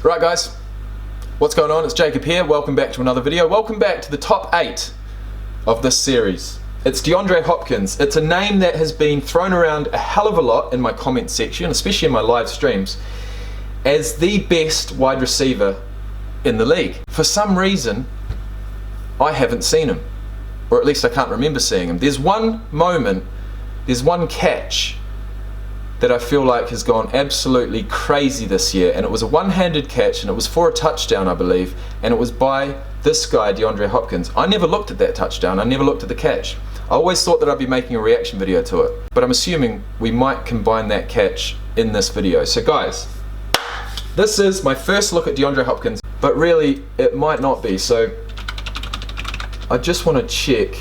Right guys, what's going on? It's Jacob here. Welcome back to another video. Welcome back to the top 8 of this series. It's DeAndre Hopkins. It's a name that has been thrown around a hell of a lot in my comment section, especially in my live streams, as the best wide receiver in the league. For some reason, I haven't seen him, or at least I can't remember seeing him. There's one moment, there's one catch that I feel like has gone absolutely crazy this year, and it was a one-handed catch, and it was for a touchdown, I believe, and it was by this guy, DeAndre Hopkins. I never looked at that touchdown, I never looked at the catch. I always thought that I'd be making a reaction video to it, but I'm assuming we might combine that catch in this video. So guys, this is my first look at DeAndre Hopkins, but really, it might not be, so I just want to check.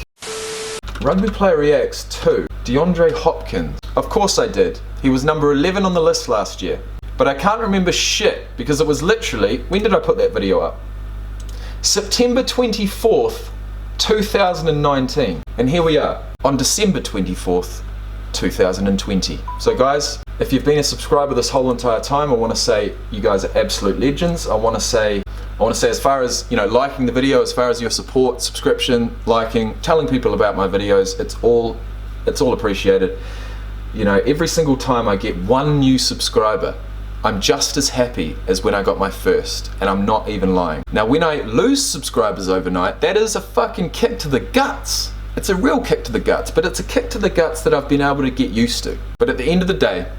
Rugby Player Reacts 2, DeAndre Hopkins. Of course I did. He was number 11 on the list last year. But I can't remember shit because it was literally, when did I put that video up? September 24th, 2019. And here we are on December 24th, 2020. So guys, if you've been a subscriber this whole entire time, I want to say you guys are absolute legends. I want to say as far as, you know, liking the video, as far as your support, subscription, liking, telling people about my videos, it's all appreciated. You know, every single time I get one new subscriber, I'm just as happy as when I got my first, and I'm not even lying. Now, when I lose subscribers overnight, that is a fucking kick to the guts. It's a real kick to the guts, but it's a kick to the guts that I've been able to get used to. But at the end of the day,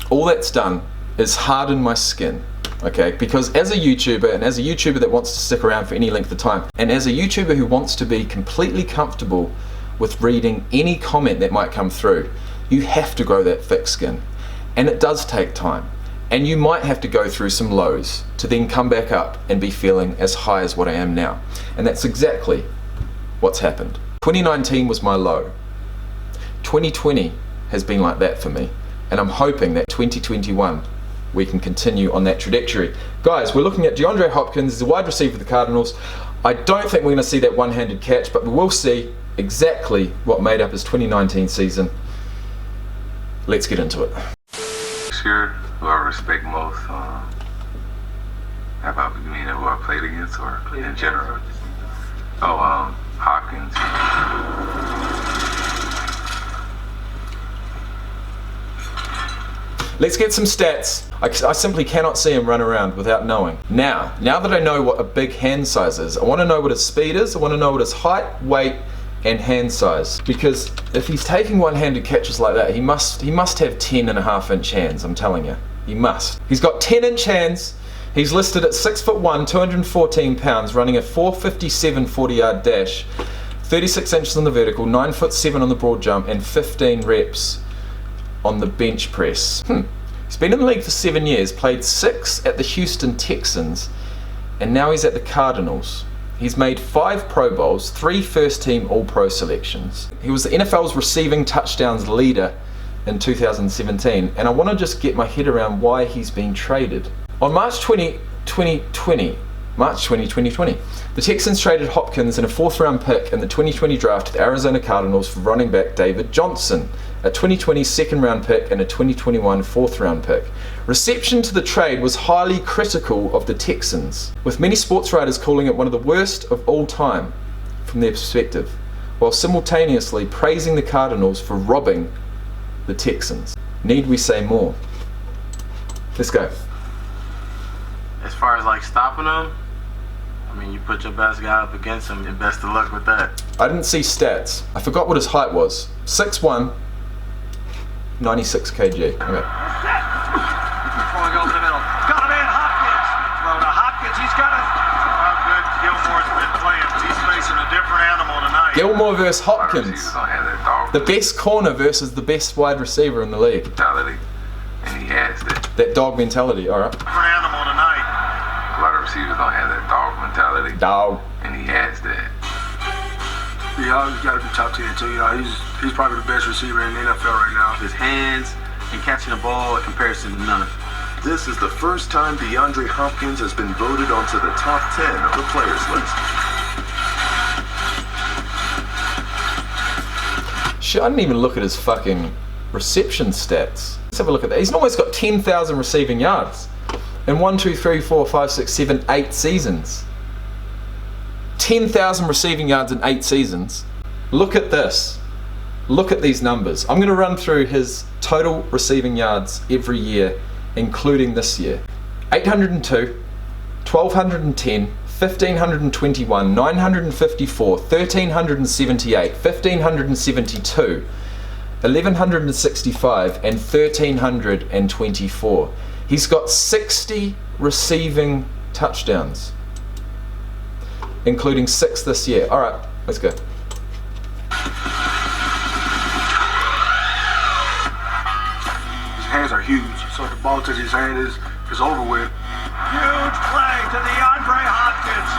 all that's done is harden my skin. Okay, because as a YouTuber, and as a YouTuber that wants to stick around for any length of time, and as a YouTuber who wants to be completely comfortable with reading any comment that might come through, you have to grow that thick skin. And it does take time. And you might have to go through some lows to then come back up and be feeling as high as what I am now. And that's exactly what's happened. 2019 was my low. 2020 has been like that for me. And I'm hoping that 2021 we can continue on that trajectory. Guys, we're looking at DeAndre Hopkins, he's a wide receiver for the Cardinals. I don't think we're going to see that one-handed catch, but we will see exactly what made up his 2019 season. Let's get into it. Sure, who I respect most. How about, you mean who I played against, or in general? Oh, Hopkins. Let's get some stats. I simply cannot see him run around without knowing. Now that I know what a big hand size is, I want to know what his speed is, I want to know what his height, weight, and hand size. Because if he's taking one-handed catches like that, he must have 10.5-inch hands, I'm telling you. He must. He's got 10-inch hands. He's listed at 6'1", 214 pounds, running a 4.57 40-yard dash, 36 inches on the vertical, 9'7" on the broad jump, and 15 reps on the bench press. He's been in the league for 7 years, played 6 at the Houston Texans, and now he's at the Cardinals. He's made 5 Pro Bowls, 3 first-team All-Pro selections. He was the NFL's receiving touchdowns leader in 2017, and I want to just get my head around why he's been traded. On March 20, 2020, the Texans traded Hopkins in a 4th-round pick in the 2020 draft to the Arizona Cardinals for running back David Johnson, a 2020 2nd-round pick and a 2021 4th-round pick. Reception to the trade was highly critical of the Texans, with many sports writers calling it one of the worst of all time from their perspective, while simultaneously praising the Cardinals for robbing the Texans. Need we say more? Let's go. As far as like stopping them, I mean, you put your best guy up against him, and best of luck with that. I didn't see stats. I forgot what his height was. 6'1", 96 kg. Okay. Going over the middle. Got it in, Hopkins. Throw to Hopkins. He's got it. How good Gilmore's been playing. He's facing a different animal tonight. Gilmore versus Hopkins. The best corner versus the best wide receiver in the league. Mentality, and he has that. That dog mentality, alright. Different animal tonight. A lot of receivers don't have that dog mentality. Dog. And he has that. Yeah, he's got to be top 10 too. You know, he's probably the best receiver in the NFL right now. His hands and catching the ball in comparison to none. This is the first time DeAndre Hopkins has been voted onto the top 10 of the players list. Shit, I didn't even look at his fucking reception stats. Let's have a look at that. He's almost got 10,000 receiving yards. in 1, 2, 3, 4, 5, 6, 7, 8 seasons. 10,000 receiving yards in 8 seasons. Look at this. Look at these numbers. I'm going to run through his total receiving yards every year, including this year. 802, 1,210, 1,521, 954, 1,378, 1,572, 1,165, and 1,324. He's got 60 receiving touchdowns, including 6 this year. All right, let's go. His hands are huge, so if the ball touches his hand, it's over with. Huge play to DeAndre Hopkins.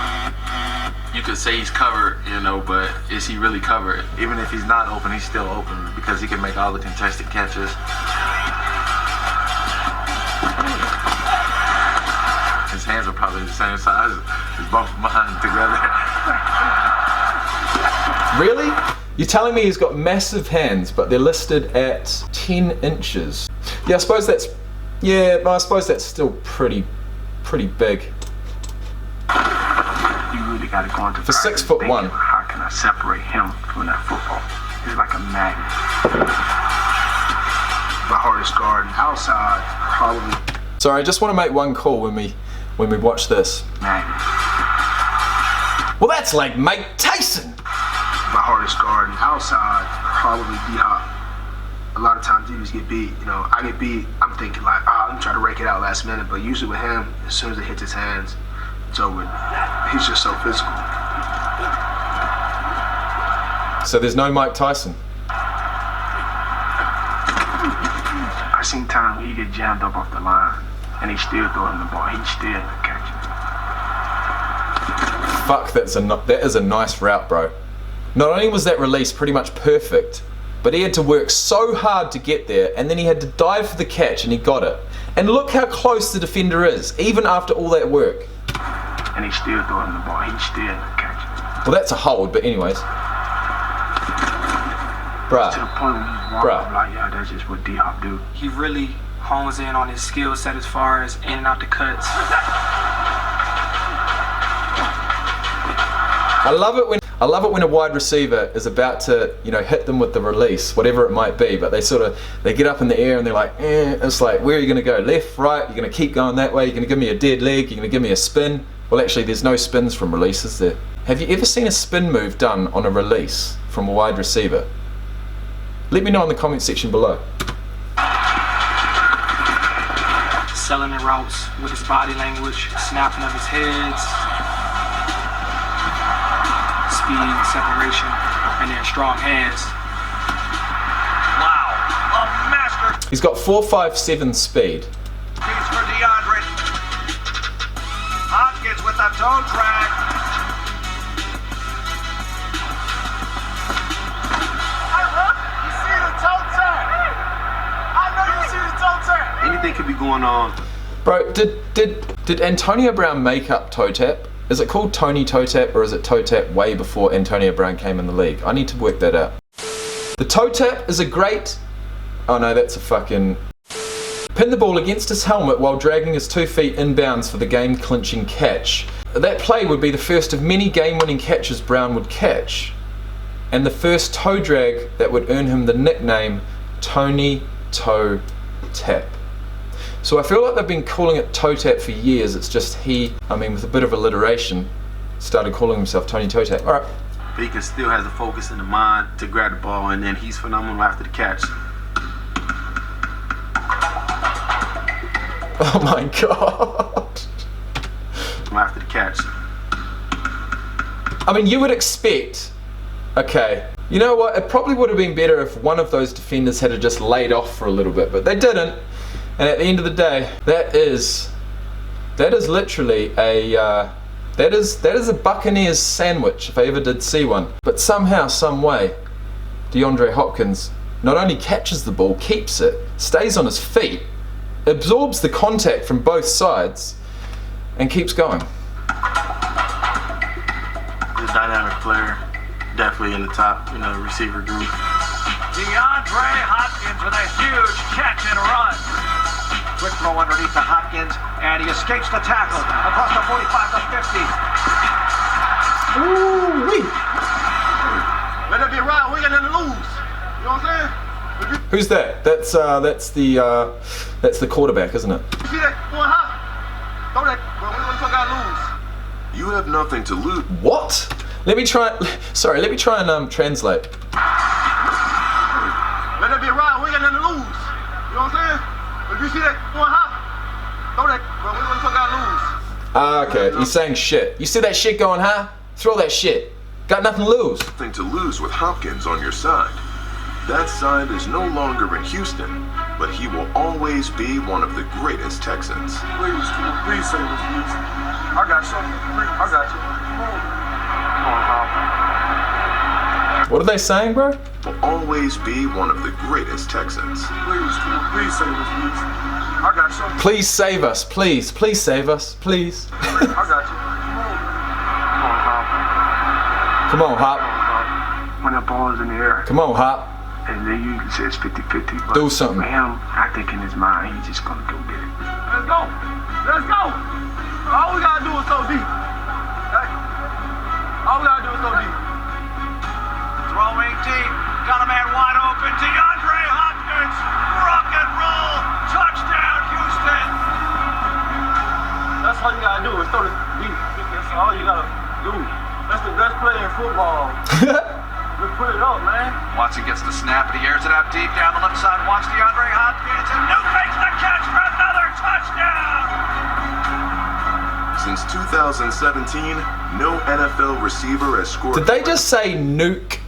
You could say he's covered, you know, but is he really covered? Even if he's not open, he's still open because he can make all the contested catches. His hands are probably the same size as both of mine together. Really? You're telling me he's got massive hands, but they're listed at 10 inches? Yeah, I suppose that's still pretty big. You really got to go into For 6'1". How can I separate him from that football? He's like a magnet. The hardest guard outside, probably. Sorry, I just want to make one call when we watch this. Magnet. Well, that's like Mike Tyson. The hardest guard outside, probably D-Hop. A lot of times you just get beat. You know, I get beat. I'm thinking like, I'm trying to rake it out last minute. But usually with him, as soon as it hits his hands, it's over. He's just so physical. So there's no Mike Tyson. I seen times where he get jammed up off the line, and he still throwing the ball. He still catching it. Fuck, that is a nice route, bro. Not only was that release pretty much perfect, but he had to work so hard to get there, and then he had to dive for the catch, and he got it. And look how close the defender is, even after all that work. And he's still throwing the ball. He still catching it. Well, that's a hold, but anyways. Bruh. To the point where he's walking, I'm like, yeah, that's just what D-Hop do. He really hones in on his skill set as far as in and out the cuts. I love it when a wide receiver is about to, you know, hit them with the release, whatever it might be, but they get up in the air and they're like, it's like, where are you going to go? Left, right? You're going to keep going that way? You're going to give me a dead leg? You're going to give me a spin? Well, actually, there's no spins from releases there. Have you ever seen a spin move done on a release from a wide receiver? Let me know in the comment section below. Selling the routes with his body language, snapping of his heads, speed, separation, and then strong hands. Wow, a master. He's got 4.57 speed. Keys for DeAndre. Hopkins with a toe drag. Anything could be going on. Bro, did Antonio Brown make up toe tap? Is it called Tony toe tap, or is it toe tap way before Antonio Brown came in the league? I need to work that out. The toe tap is a great... Oh no, that's a fucking... Pin the ball against his helmet while dragging his 2 feet inbounds for the game-clinching catch. That play would be the first of many game-winning catches Brown would catch, and the first toe drag that would earn him the nickname Tony Toe Tap. So I feel like they've been calling it toe tap for years. It's just with a bit of alliteration, started calling himself Tony Toe Tap. All right. But he can still has the focus in the mind to grab the ball, and then he's phenomenal after the catch. Oh my god. After the catch. I mean, you would expect, okay, you know what, it probably would have been better if one of those defenders had just laid off for a little bit, but they didn't. And at the end of the day, that is literally a that is a Buccaneers sandwich if I ever did see one. But somehow, some way, DeAndre Hopkins not only catches the ball, keeps it, stays on his feet, absorbs the contact from both sides, and keeps going. He's a dynamic player, definitely in the top, receiver group. DeAndre Hopkins with a huge catch and run. Quick throw underneath to Hopkins, and he escapes the tackle across the 45 to 50. Ooh-wee. Let it be right. We got nothing to lose. You know what I'm saying? Who's that? That's the quarterback, isn't it? You see that? Going hot. Throw that. Bro, we want to lose. You have nothing to lose. What? Let me try. Sorry, let me try and translate. Let it be right. We got nothing to lose. You know what I'm saying? If you see that going hot, throw that. Bro, we want to lose. Ah, okay. He's saying shit. You see that shit going high? Throw that shit. Got nothing to lose. Nothing to lose with Hopkins on your side. That side is no longer in Houston, but he will always be one of the greatest Texans. Please say this, please. I got something. I got you. Come on, Hop. What are they saying, bro? Will always be one of the greatest Texans. Please say this, please. I got something. Please save us, please. Please save us, please. I got you. Come on, Hop. When that ball is in the air, Come on, Hop. and then you say it's 50-50, but Do something. for him, I think in his mind, he's just gonna go get it. Let's go. Let's go. All we gotta do is go deep. Hey. All we gotta do is go deep. Throwing deep. Got a man wide open. DeAndre Hopkins. Rock and roll. Touchdown, Houston. That's all you gotta do is throw it deep. That's all you gotta do. That's the best play in football. Let's put it up, man. Watson gets the snap and he airs it out deep down the left side. Watch DeAndre Hopkins and Nuke makes the catch for another touchdown. Since 2017, no NFL receiver has scored. Did they just say Nuke?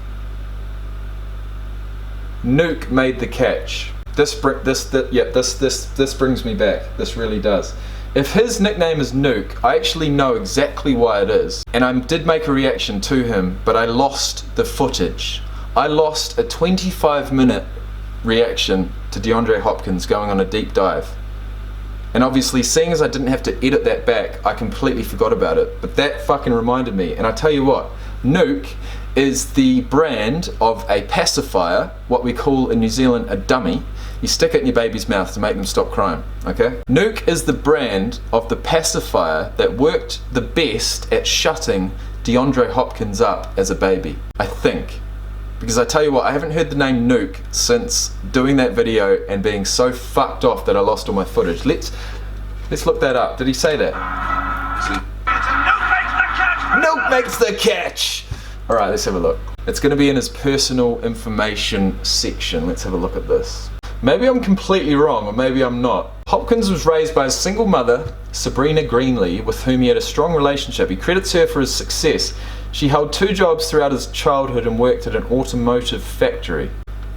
Nuke made the catch. This brings me back. This really does. If his nickname is Nuke, I actually know exactly why it is. And I did make a reaction to him, but I lost the footage. I lost a 25-minute reaction to DeAndre Hopkins going on a deep dive. And obviously, seeing as I didn't have to edit that back, I completely forgot about it. But that fucking reminded me. And I tell you what, Nuke is the brand of a pacifier, what we call in New Zealand a dummy. You stick it in your baby's mouth to make them stop crying, okay? Nuke is the brand of the pacifier that worked the best at shutting DeAndre Hopkins up as a baby, I think. Because I tell you what, I haven't heard the name Nuke since doing that video and being so fucked off that I lost all my footage. Let's look that up. Did he say that? Nuke makes the catch! Alright, let's have a look. It's going to be in his personal information section. Let's have a look at this. Maybe I'm completely wrong, or maybe I'm not. Hopkins was raised by a single mother, Sabrina Greenlee, with whom he had a strong relationship. He credits her for his success. She held 2 jobs throughout his childhood and worked at an automotive factory.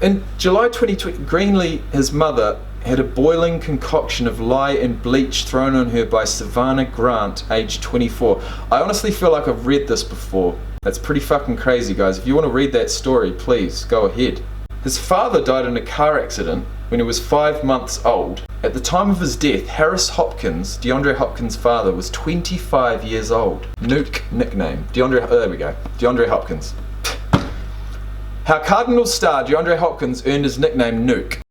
In July 2020, Greenlee, his mother, had a boiling concoction of lye and bleach thrown on her by Savannah Grant, aged 24. I honestly feel like I've read this before. That's pretty fucking crazy, guys. If you want to read that story, please, go ahead. His father died in a car accident when he was 5 months old. At the time of his death, Harris Hopkins, DeAndre Hopkins' father, was 25 years old. Nuke nickname. There we go. DeAndre Hopkins. How Cardinals star DeAndre Hopkins earned his nickname Nuke.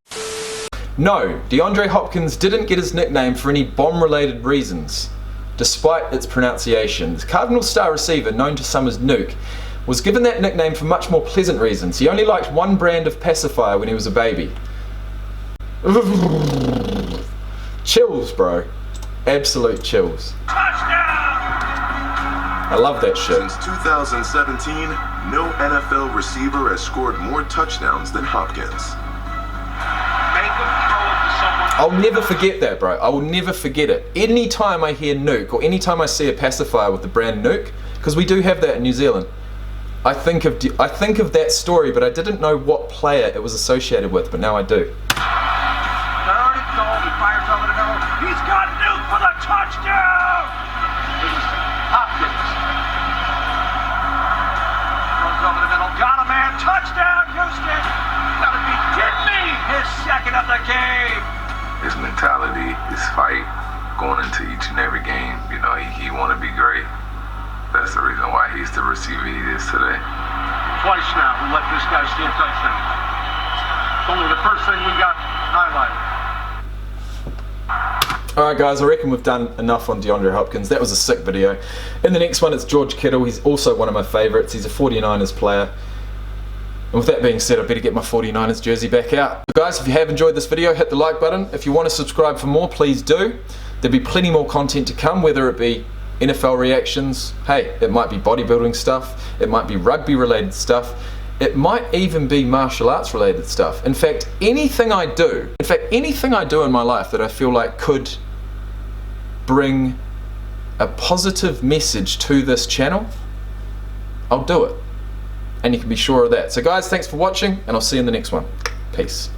No, DeAndre Hopkins didn't get his nickname for any bomb-related reasons, despite its pronunciation. The Cardinals star receiver, known to some as Nuke, was given that nickname for much more pleasant reasons. He only liked one brand of pacifier when he was a baby. Chills, bro. Absolute chills. I love that shit. Since 2017, no NFL receiver has scored more touchdowns than Hopkins. I'll never forget that, bro. I will never forget it. Anytime I hear Nuke, or anytime I see a pacifier with the brand Nuke, because we do have that in New Zealand, I think of that story, but I didn't know what player it was associated with, but now I do. He's got Nuke for the touchdown! Hopkins. Goes over the middle. Got a man. Touchdown, Houston! Gotta be kidding me! His second of the game! His mentality, his fight, going into each and every game, you know, he want to be great. That's the reason why he's the receiver he is today. Twice now we let this guy steal touchdown. It's only the first thing we got highlighted. Alright guys, I reckon we've done enough on DeAndre Hopkins. That was a sick video. In the next one it's George Kittle. He's also one of my favourites. He's a 49ers player. And with that being said, I better get my 49ers jersey back out. Guys, if you have enjoyed this video, hit the like button. If you want to subscribe for more, please do. There'll be plenty more content to come, whether it be NFL reactions, hey, it might be bodybuilding stuff, it might be rugby related stuff, it might even be martial arts related stuff. In fact, anything I do in my life that I feel like could bring a positive message to this channel, I'll do it. And you can be sure of that. So guys, thanks for watching, and I'll see you in the next one. Peace.